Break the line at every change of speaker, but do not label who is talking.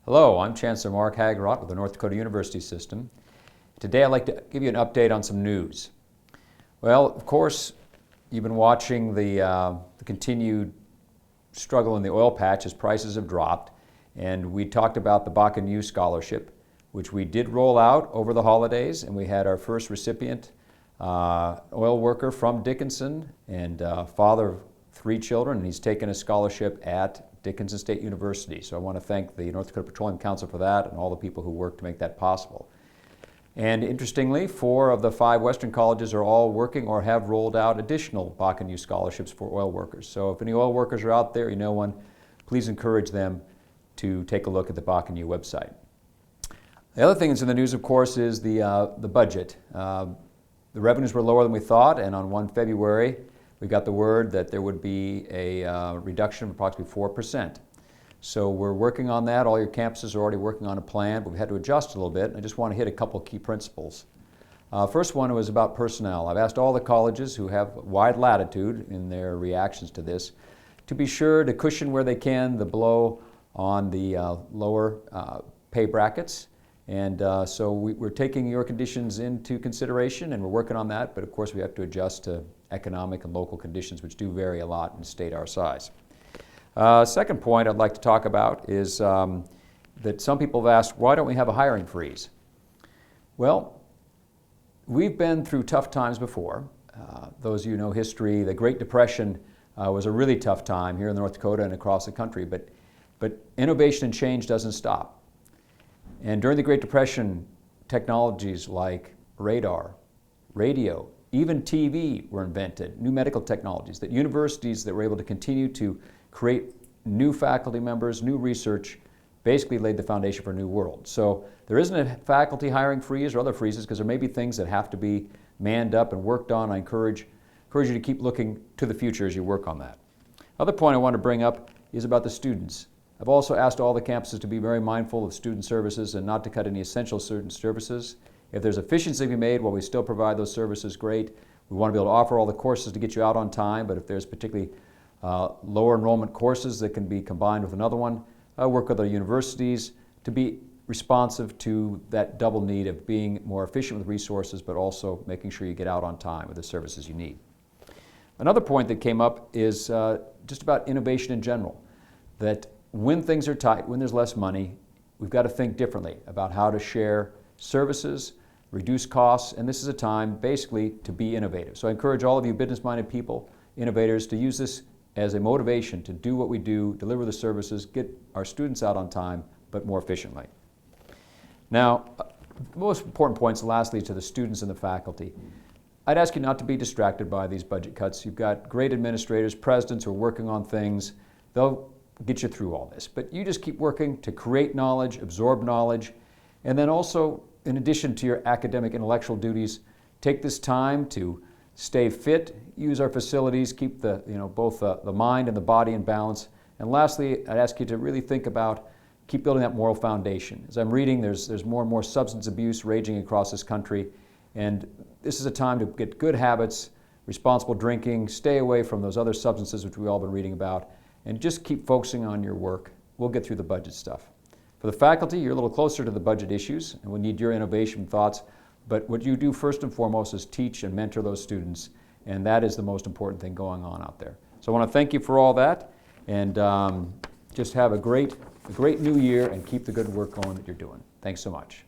Hello, I'm Chancellor Mark Hagerott with the North Dakota University System. Today I'd like to give you an update on some news. Well, of course, you've been watching the continued struggle in the oil patch as prices have dropped, and we talked about the Bakken U scholarship, which we did roll out over the holidays, and we had our first recipient, oil worker from Dickinson and father of 3 children, and he's taken a scholarship at Dickinson State University. So I want to thank the North Dakota Petroleum Council for that and all the people who worked to make that possible. And interestingly, 4 of the 5 Western colleges are all working or have rolled out additional Bakken U scholarships for oil workers. So if any oil workers are out there, you know one, please encourage them to take a look at the Bakken U website. The other thing that's in the news, of course, is the budget. The revenues were lower than we thought, and on 1 February, we got the word that there would be a reduction of approximately 4%. So we're working on that. All your campuses are already working on a plan, but we've had to adjust a little bit. I just want to hit a couple key principles. First one was about personnel. I've asked all the colleges who have wide latitude in their reactions to this to be sure to cushion where they can the blow on the lower pay brackets. And so we're taking your conditions into consideration, and we're working on that, but of course we have to adjust to economic and local conditions, which do vary a lot in a state our size. Second point I'd like to talk about is that some people have asked, why don't we have a hiring freeze? Well, we've been through tough times before. Those of you who know history, the Great Depression was a really tough time here in North Dakota and across the country, but innovation and change doesn't stop. And during the Great Depression, technologies like radar, radio, even TV were invented, new medical technologies, that universities that were able to continue to create new faculty members, new research, basically laid the foundation for a new world. So there isn't a faculty hiring freeze or other freezes because there may be things that have to be manned up and worked on. I encourage you to keep looking to the future as you work on that. Other point I want to bring up is about the students. I've also asked all the campuses to be very mindful of student services and not to cut any essential student services. If there's efficiency to be made while we still provide those services, great. We want to be able to offer all the courses to get you out on time, but if there's particularly lower enrollment courses that can be combined with another one, work with our universities to be responsive to that double need of being more efficient with resources, but also making sure you get out on time with the services you need. Another point that came up is just about innovation in general, that when things are tight, when there's less money, we've got to think differently about how to share services, reduce costs, and this is a time basically to be innovative. So I encourage all of you business-minded people, innovators, to use this as a motivation to do what we do, deliver the services, get our students out on time, but more efficiently. Now, the most important points, lastly, to the students and the faculty. I'd ask you not to be distracted by these budget cuts. You've got great administrators, presidents who are working on things. They'll get you through all this, but you just keep working to create knowledge, absorb knowledge, and then also, in addition to your academic intellectual duties, take this time to stay fit, use our facilities, keep both the mind and the body in balance. And lastly, I'd ask you to really think about keep building that moral foundation. As I'm reading, there's more and more substance abuse raging across this country, and this is a time to get good habits, responsible drinking, stay away from those other substances which we've all been reading about, and just keep focusing on your work. We'll get through the budget stuff. For the faculty, you're a little closer to the budget issues, and we need your innovation thoughts. But what you do first and foremost is teach and mentor those students, and that is the most important thing going on out there. So I want to thank you for all that, and just have a great new year, and keep the good work going that you're doing. Thanks so much.